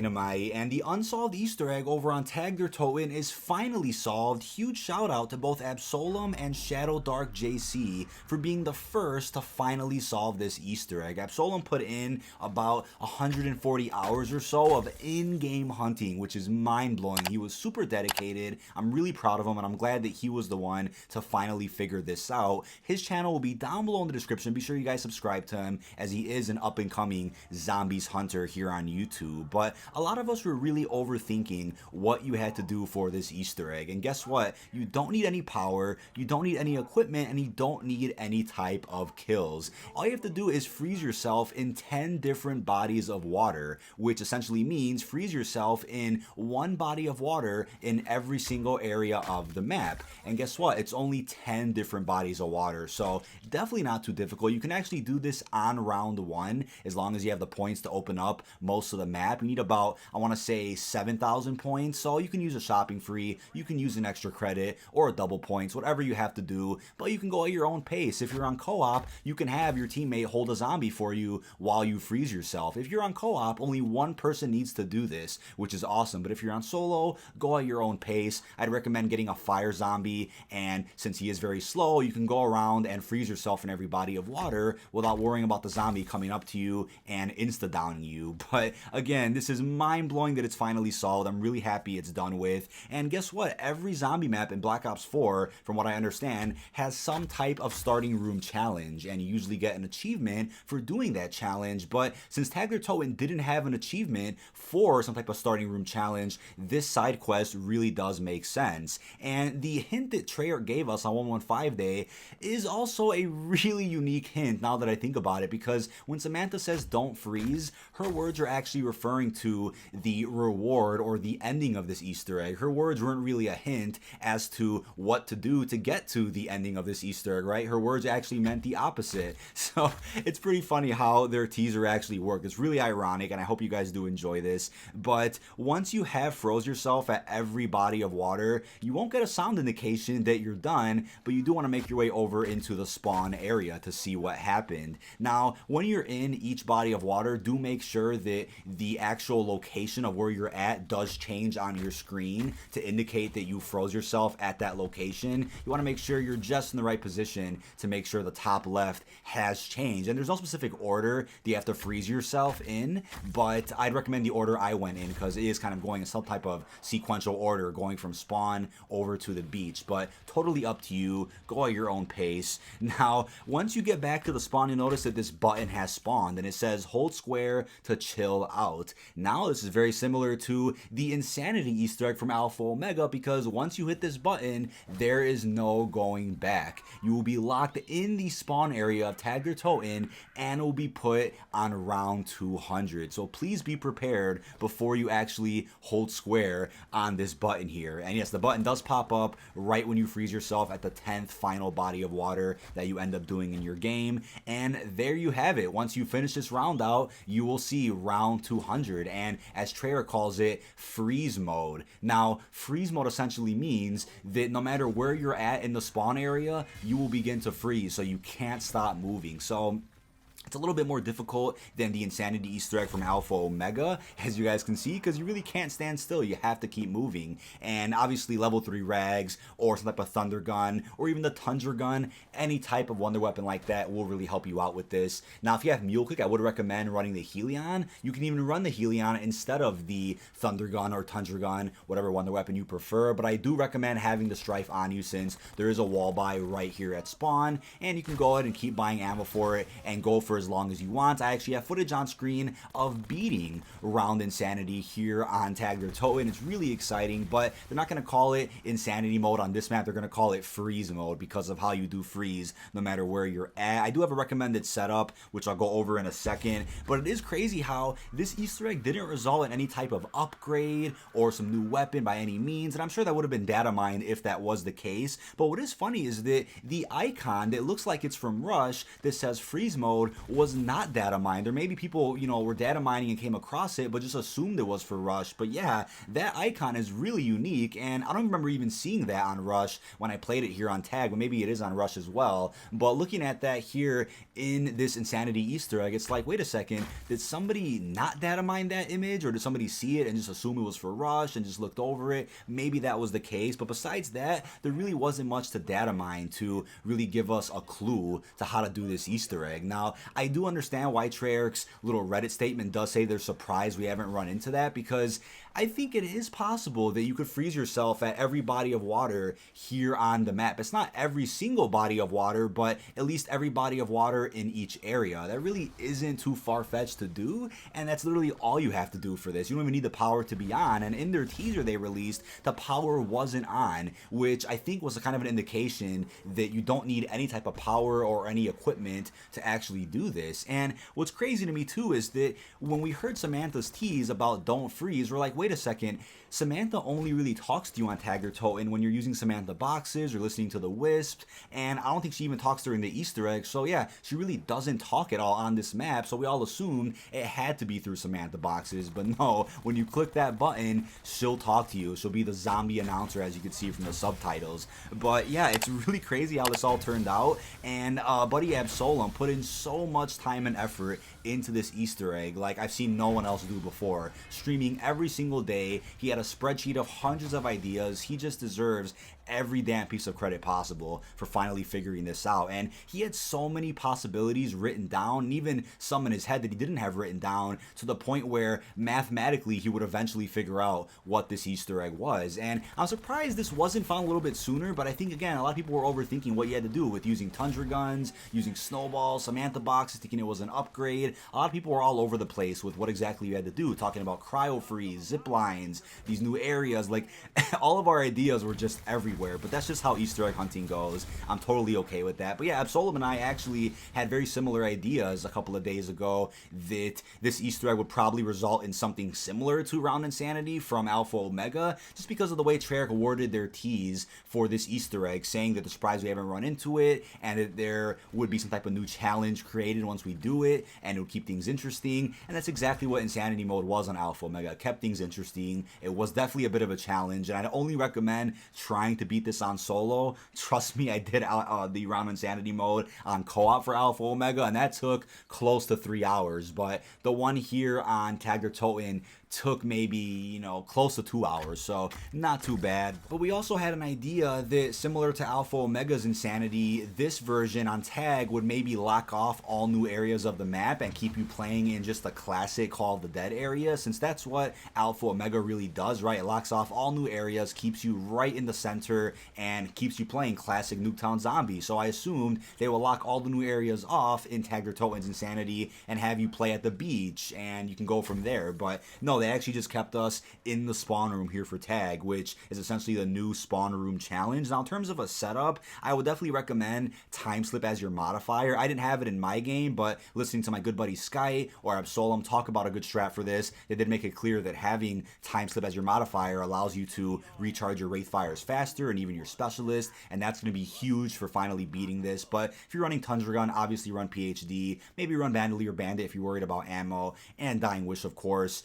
dkdynamite, and the unsolved Easter egg over on Tag Their Toten is finally solved. Huge shout out to both Absolem and Shadow Dark JC for being the first to finally solve this Easter egg. Absolem put in about 140 hours or so of in-game hunting, which is mind-blowing. He was super dedicated. I'm really proud of him, and I'm glad that he was the one to finally figure this out. His channel will be down below in the description. Be sure you guys subscribe to him, as he is an up-and-coming zombies hunter here on YouTube. But a lot of us were really overthinking what you had to do for this Easter egg, and guess what? You don't need any power, you don't need any equipment, and you don't need any type of kills. All you have to do is freeze yourself in 10 different bodies of water, which essentially means freeze yourself in one body of water in every single area of the map. And guess what? It's only 10 different bodies of water, so definitely not too difficult. You can actually do this on round one as long as you have the points to open up most of the map. You need about, I want to say, 7,000 points, so you can use a shopping free, you can use an extra credit or a double points, whatever you have to do, but you can go at your own pace. If you're on co-op, you can have your teammate hold a zombie for you while you freeze yourself. If you're on co-op, only one person needs to do this, which is awesome. But if you're on solo, go at your own pace. I'd recommend getting a fire zombie, and since he is very slow, you can go around and freeze yourself in every body of water without worrying about the zombie coming up to you and insta-downing you. But again, this is mind-blowing that it's finally solved. I'm really happy it's done with. And guess what? Every zombie map in Black Ops 4, from what I understand, has some type of starting room challenge, and you usually get an achievement for doing that challenge. But since Tag Their Toten didn't have an achievement for some type of starting room challenge, this side quest really does make sense. And the hint that Treyarch gave us on 115 Day is also a really unique hint now that I think about it, because when Samantha says don't freeze, her words are actually referring to the reward or the ending of this Easter egg. Her words weren't really a hint as to what to do to get to the ending of this Easter egg, right? Her words actually meant the opposite. So it's pretty funny how their teaser actually worked. It's really ironic, and I hope you guys do enjoy this. But once you have froze yourself at every body of water, you won't get a sound indication that you're done, but you do want to make your way over into the spawn area to see what happened. Now, when you're in each body of water, do make sure that the actual location of where you're at does change on your screen to indicate that you froze yourself at that location. You want to make sure you're just in the right position to make sure the top left has changed. And there's no specific order that you have to freeze yourself in, but I'd recommend the order I went in because it is kind of going in some type of sequential order, going from spawn over to the beach. But totally up to you. Go at your own pace. Now, once you get back to the spawn, you'll notice that this button has spawned, and it says hold square to chill out. Now, this is very similar to the Insanity Easter egg from Alpha Omega, because once you hit this button, there is no going back. You will be locked in the spawn area of Tag Their Toten, and it will be put on round 200. So please be prepared before you actually hold square on this button here. And yes, the button does pop up right when you freeze yourself at the 10th final body of water that you end up doing in your game. And there you have it. Once you finish this round out, you will see round 200, and as Treyarch calls it, freeze mode. Now, freeze mode essentially means that no matter where you're at in the spawn area, you will begin to freeze, so you can't stop moving. So it's a little bit more difficult than the Insanity Easter egg from Alpha Omega, as you guys can see, because you really can't stand still. You have to keep moving. And obviously level 3 rags or some type of thunder gun or even the tundra gun, any type of wonder weapon like that will really help you out with this. Now, if you have mule click, I would recommend running the Helion. You can even run the Helion instead of the thunder gun or tundra gun, whatever wonder weapon you prefer. But I do recommend having the Strife on you, since there is a wall buy right here at spawn, and you can go ahead and keep buying ammo for it and go for as long as you want. I actually have footage on screen of beating round Insanity here on Tag Their Toten. It's really exciting, but they're not going to call it Insanity mode on this map. They're going to call it freeze mode because of how you do freeze no matter where you're at. I do have a recommended setup, which I'll go over in a second, but it is crazy how this Easter egg didn't result in any type of upgrade or some new weapon by any means, and I'm sure that would have been data mined if that was the case. But what is funny is that the icon that looks like it's from Rush that says freeze mode was not data mined. Or maybe people, were data mining and came across it, but just assumed it was for Rush. But yeah, that icon is really unique, and I don't remember even seeing that on Rush when I played it here on Tag, but maybe it is on Rush as well. But looking at that here in this Insanity Easter egg, it's like, wait a second, did somebody not data mine that image, or did somebody see it and just assume it was for Rush and just looked over it? Maybe that was the case, but besides that, there really wasn't much to data mine to really give us a clue to how to do this Easter egg. Now, I do understand why Treyarch's little Reddit statement does say they're surprised we haven't run into that, because I think it is possible that you could freeze yourself at every body of water here on the map. It's not every single body of water, but at least every body of water in each area. That really isn't too far-fetched to do, and that's literally all you have to do for this. You don't even need the power to be on, and in their teaser they released, the power wasn't on, which I think was a kind of an indication that you don't need any type of power or any equipment to actually do this. And what's crazy to me too is that when we heard Samantha's tease about don't freeze, we're like, wait a second, Samantha only really talks to you on Tag or Toten when you're using Samantha boxes or listening to the Wisp, and I don't think she even talks during the Easter egg. So yeah, she really doesn't talk at all on this map, so we all assumed it had to be through Samantha boxes. But no, when you click that button, she'll talk to you. She'll be the zombie announcer, as you can see from the subtitles. But yeah, it's really crazy how this all turned out, and buddy Absolem put in so much time and effort into this Easter egg like I've seen no one else do before. Streaming every single day, he had a spreadsheet of hundreds of ideas. He just deserves every damn piece of credit possible for finally figuring this out. And he had so many possibilities written down, and even some in his head that he didn't have written down, to the point where mathematically he would eventually figure out what this Easter egg was. And I'm surprised this wasn't found a little bit sooner, but I think again a lot of people were overthinking what you had to do with using Tundra guns, using snowballs, Samantha boxes, thinking it was an upgrade. A lot of people were all over the place with what exactly you had to do, talking about cryo freeze, zip lines, these new areas. Like all of our ideas were just everywhere. But that's just how Easter egg hunting goes. I'm totally okay with that. But yeah, Absolem and I actually had very similar ideas a couple of days ago that this Easter egg would probably result in something similar to Round Insanity from Alpha Omega, just because of the way Treyarch awarded their tease for this Easter egg, saying that the surprise we haven't run into it, and that there would be some type of new challenge created once we do it, and it would keep things interesting. And that's exactly what Insanity Mode was on Alpha Omega. It kept things interesting. It was definitely a bit of a challenge, and I'd only recommend trying to beat this on solo. Trust me, I did the Round Insanity Mode on co-op for Alpha Omega, and that took close to 3 hours. But the one here on Tag or Toten took maybe, close to 2 hours, so not too bad. But we also had an idea that, similar to Alpha Omega's Insanity, this version on Tag would maybe lock off all new areas of the map and keep you playing in just the classic Call of the Dead area, since that's what Alpha Omega really does, right? It locks off all new areas, keeps you right in the center, and keeps you playing classic Nuketown Zombie. So I assumed they will lock all the new areas off in Tag or Toten's Insanity and have you play at the beach, and you can go from there. But no, they actually just kept us in the spawn room here for Tag, which is essentially the new spawn room challenge. Now, in terms of a setup, I would definitely recommend time slip as your modifier. I didn't have it in my game, but listening to my good buddy Sky or Absolem talk about a good strat for this, they did make it clear that having time slip as your modifier allows you to recharge your Wraith Fires faster, and even your specialist, and that's going to be huge for finally beating this. But if you're running Tundra Gun, obviously run PhD, maybe run Bandolier Bandit if you're worried about ammo, and Dying Wish, of course.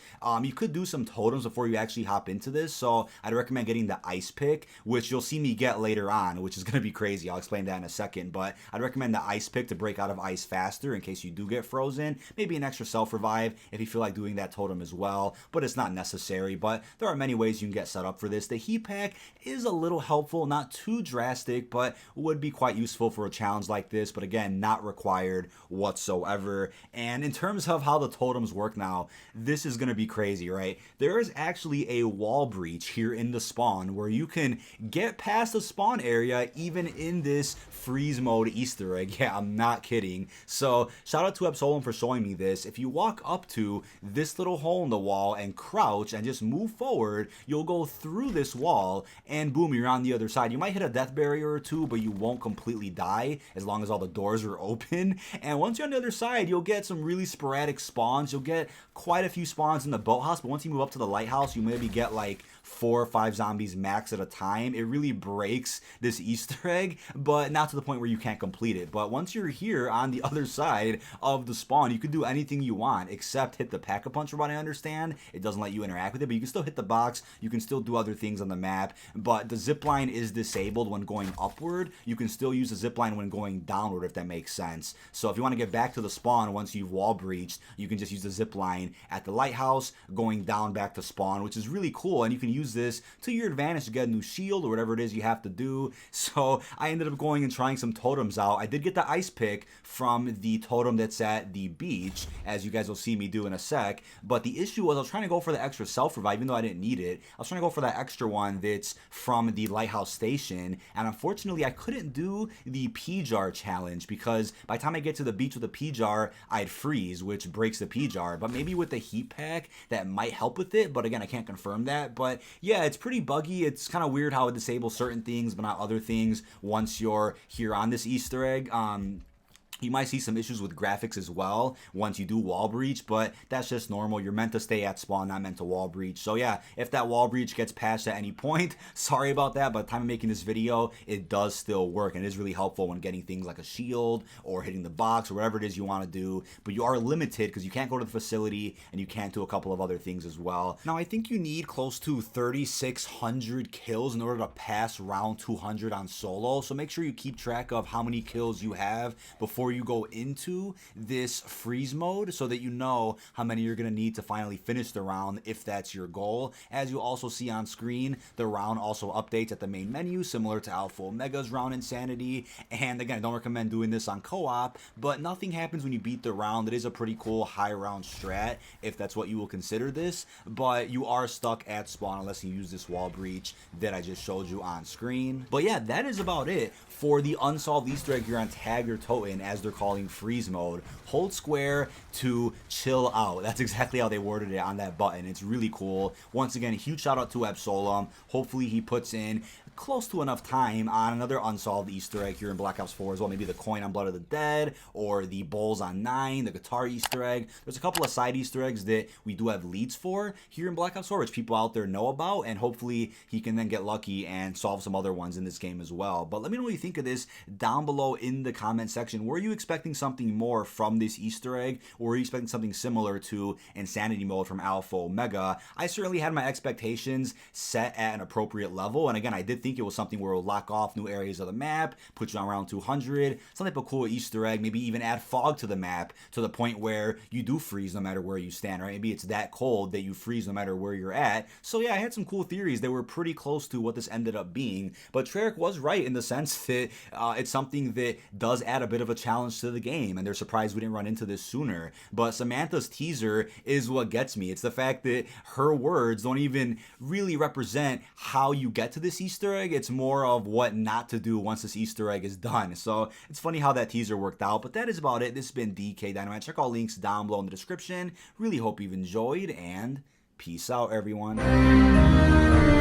You could do some totems before you actually hop into this, so I'd recommend getting the ice pick, which you'll see me get later on, which is going to be crazy. I'll explain that in a second, but I'd recommend the ice pick to break out of ice faster in case you do get frozen. Maybe an extra self-revive if you feel like doing that totem as well, but it's not necessary. But there are many ways you can get set up for this. The heat pack is a little helpful, not too drastic, but would be quite useful for a challenge like this, but again, not required whatsoever. And in terms of how the totems work now, this is going to be crazy, right? There is actually a wall breach here in the spawn where you can get past the spawn area even in this freeze mode Easter egg. Yeah, I'm not kidding. So shout out to Absolem for showing me this. If you walk up to this little hole in the wall and crouch and just move forward, you'll go through this wall, and boom, you're on on the other side. You might hit a death barrier or two, but you won't completely die as long as all the doors are open. And once you're on the other side, you'll get some really sporadic spawns. You'll get quite a few spawns in the boathouse, but once you move up to the lighthouse, you maybe get like 4 or 5 zombies max at a time. It really breaks this Easter egg, but not to the point where you can't complete it. But once you're here on the other side of the spawn, you can do anything you want except hit the pack-a-punch, from what I understand. It doesn't let you interact with it, but you can still hit the box. You can still do other things on the map, but the zipline is disabled when going upward. You can still use the zipline when going downward, if that makes sense. So if you want to get back to the spawn once you've wall breached, you can just use the zipline at the lighthouse going down back to spawn, which is really cool, and you can use this to your advantage to get a new shield or whatever it is you have to do. So I ended up going and trying some totems out. I did get the ice pick from the totem that's at the beach, as you guys will see me do in a sec, but the issue was I was trying to go for the extra self-revive, even though I didn't need it. I was trying to go for that extra one that's from the lighthouse station, and unfortunately I couldn't do the P-jar challenge because by the time I get to the beach with the P-jar, I'd freeze, which breaks the P-jar. But maybe with the heat pack that might help with it, but again, I can't confirm that. But yeah, it's pretty buggy. It's kind of weird how it disables certain things but not other things once you're here on this Easter egg. You might see some issues with graphics as well once you do wall breach, but that's just normal. You're meant to stay at spawn, not meant to wall breach. So yeah, if that wall breach gets patched at any point, sorry about that. By the time I'm making this video, it does still work, and it is really helpful when getting things like a shield or hitting the box or whatever it is you want to do. But you are limited because you can't go to the facility and you can't do a couple of other things as well. Now, I think you need close to 3,600 kills in order to pass round 200 on solo. So make sure you keep track of how many kills you have before you go into this freeze mode so that you know how many you're going to need to finally finish the round if that's your goal. As you also see on screen, the round also updates at the main menu, similar to Alpha Omega's round Insanity. And again, I don't recommend doing this on co-op, but nothing happens when you beat the round. It is a pretty cool high round strat if that's what you will consider this, but you are stuck at spawn unless you use this wall breach that I just showed you on screen. But yeah, that is about it for the unsolved Easter egg here on Tag or Toten, as they're calling freeze mode. Hold square to chill out. That's exactly how they worded it on that button. It's really cool. Once again, huge shout out to Absolum. Hopefully he puts in close to enough time on another unsolved Easter egg here in Black Ops 4 as well. Maybe the coin on Blood of the Dead or the bowls on 9, the guitar Easter egg. There's a couple of side Easter eggs that we do have leads for here in Black Ops 4, which people out there know about, and hopefully he can then get lucky and solve some other ones in this game as well. But let me know what you think of this down below in the comment section. Were you expecting something more from this Easter egg, or were you expecting something similar to Insanity Mode from Alpha Omega? I certainly had my expectations set at an appropriate level, and again, I did think it was something where it would lock off new areas of the map, put you on around 200, some type of cool Easter egg, maybe even add fog to the map to the point where you do freeze no matter where you stand, right? Maybe it's that cold that you freeze no matter where you're at. So yeah, I had some cool theories that were pretty close to what this ended up being, but Treyarch was right in the sense that it's something that does add a bit of a challenge to the game, and they're surprised we didn't run into this sooner. But Samantha's teaser is what gets me. It's the fact that her words don't even really represent how you get to this Easter egg. It's more of what not to do once this Easter egg is done. So it's funny how that teaser worked out, but that is about it. This has been dkdynamite. Check all links down below in the description. Really hope you've enjoyed, and peace out, everyone.